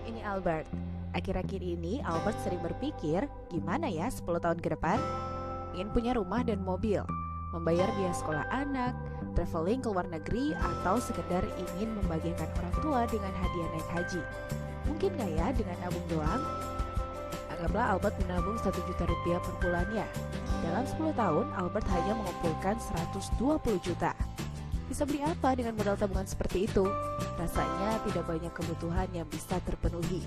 ini Albert. Akhir-akhir ini Albert sering berpikir, gimana ya 10 tahun ke depan? Ingin punya rumah dan mobil, membayar biaya sekolah anak, traveling ke luar negeri, atau sekedar ingin membagikan orang tua dengan hadiah naik haji. Mungkin gak ya dengan nabung doang? Anggaplah Albert menabung 1 juta rupiah per bulannya. Dalam 10 tahun, Albert hanya mengumpulkan 120 juta. Bisa beli apa dengan modal tabungan seperti itu? Rasanya tidak banyak kebutuhan yang bisa terpenuhi.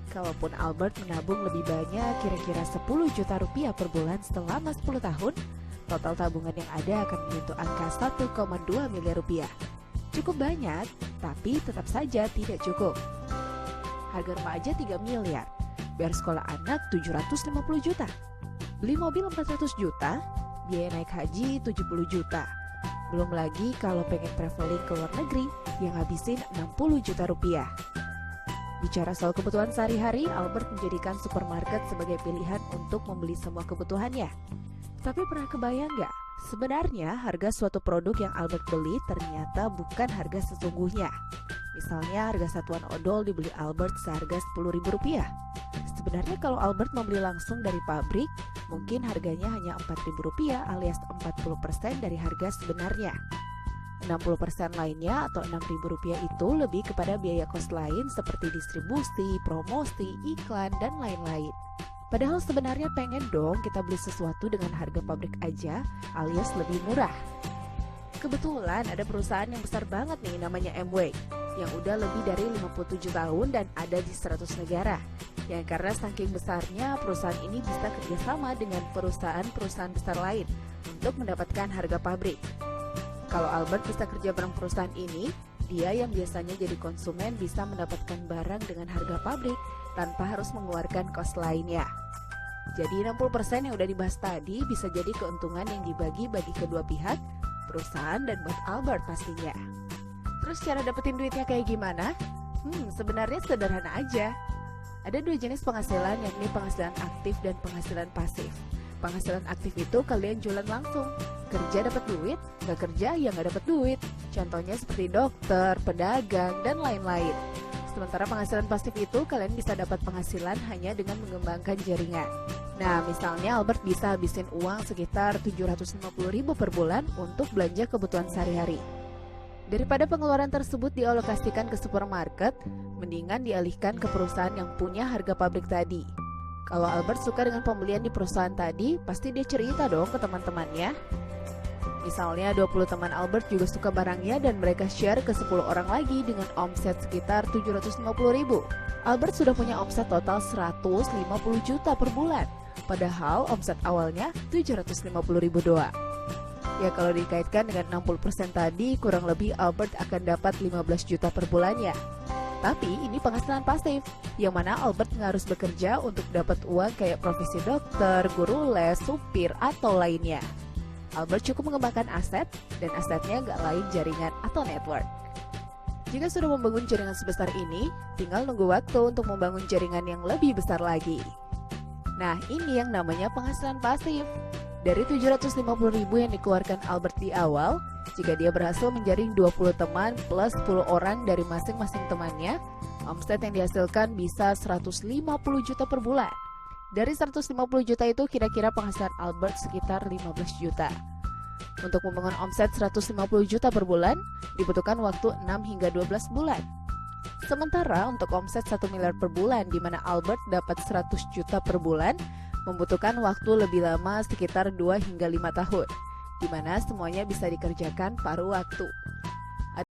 Kalaupun Albert menabung lebih banyak, kira-kira 10 juta rupiah per bulan selama 10 tahun, total tabungan yang ada akan menyentuh angka 1,2 miliar rupiah. Cukup banyak, tapi tetap saja tidak cukup. Harga rumah aja 3 miliar, biar sekolah anak 750 juta. Beli mobil 400 juta, biaya naik haji 70 juta. Belum lagi kalau pengen traveling ke luar negeri yang habisin 60 juta rupiah. Bicara soal kebutuhan sehari-hari, Albert menjadikan supermarket sebagai pilihan untuk membeli semua kebutuhannya. Tapi pernah kebayang nggak? Sebenarnya harga suatu produk yang Albert beli ternyata bukan harga sesungguhnya. Misalnya harga satuan odol dibeli Albert seharga Rp10.000. Sebenarnya kalau Albert membeli langsung dari pabrik, mungkin harganya hanya Rp4.000 alias 40% dari harga sebenarnya. 60% lainnya atau Rp6.000 itu lebih kepada biaya kos lain seperti distribusi, promosi, iklan, dan lain-lain. Padahal sebenarnya pengen dong kita beli sesuatu dengan harga pabrik aja alias lebih murah. Kebetulan ada perusahaan yang besar banget nih namanya Amway yang udah lebih dari 57 tahun dan ada di 100 negara. Yang karena saking besarnya perusahaan ini bisa kerjasama dengan perusahaan-perusahaan besar lain untuk mendapatkan harga pabrik. Kalau Albert bisa kerja bareng perusahaan ini, dia yang biasanya jadi konsumen bisa mendapatkan barang dengan harga pabrik tanpa harus mengeluarkan kos lainnya. Jadi 60% yang udah dibahas tadi bisa jadi keuntungan yang dibagi bagi kedua pihak, perusahaan dan buat Albert pastinya. Terus cara dapetin duitnya kayak gimana? Sebenarnya sederhana aja. Ada 2 jenis penghasilan, yakni penghasilan aktif dan penghasilan pasif. Penghasilan aktif itu kalian jualan langsung. Kerja dapat duit, nggak kerja ya nggak dapat duit. Contohnya seperti dokter, pedagang, dan lain-lain. Sementara penghasilan pasif itu kalian bisa dapat penghasilan hanya dengan mengembangkan jaringan. Nah, misalnya Albert bisa habisin uang sekitar Rp750.000 per bulan untuk belanja kebutuhan sehari-hari. Daripada pengeluaran tersebut dialokasikan ke supermarket, mendingan dialihkan ke perusahaan yang punya harga pabrik tadi. Kalau Albert suka dengan pembelian di perusahaan tadi, pasti dia cerita dong ke teman-temannya. Misalnya 20 teman Albert juga suka barangnya dan mereka share ke 10 orang lagi dengan omset sekitar Rp750.000. Albert sudah punya omset total Rp150 juta per bulan, padahal omset awalnya Rp750.000 doang. Ya kalau dikaitkan dengan 60% tadi, kurang lebih Albert akan dapat 15 juta per bulannya. Tapi ini penghasilan pasif, yang mana Albert nggak harus bekerja untuk dapat uang kayak profesi dokter, guru les, supir, atau lainnya. Albert cukup mengembangkan aset, dan asetnya nggak lain jaringan atau network. Jika sudah membangun jaringan sebesar ini, tinggal nunggu waktu untuk membangun jaringan yang lebih besar lagi. Nah, ini yang namanya penghasilan pasif. Dari Rp750.000 yang dikeluarkan Albert di awal, jika dia berhasil menjaring 20 teman plus 10 orang dari masing-masing temannya, omset yang dihasilkan bisa Rp150 juta per bulan. Dari Rp150 juta itu kira-kira penghasilan Albert sekitar 15 juta. Untuk membangun omset Rp150 juta per bulan, dibutuhkan waktu 6 hingga 12 bulan. Sementara untuk omset 1 miliar per bulan, di mana Albert dapat 100 juta per bulan, membutuhkan waktu lebih lama sekitar 2 hingga 5 tahun, di mana semuanya bisa dikerjakan paruh waktu.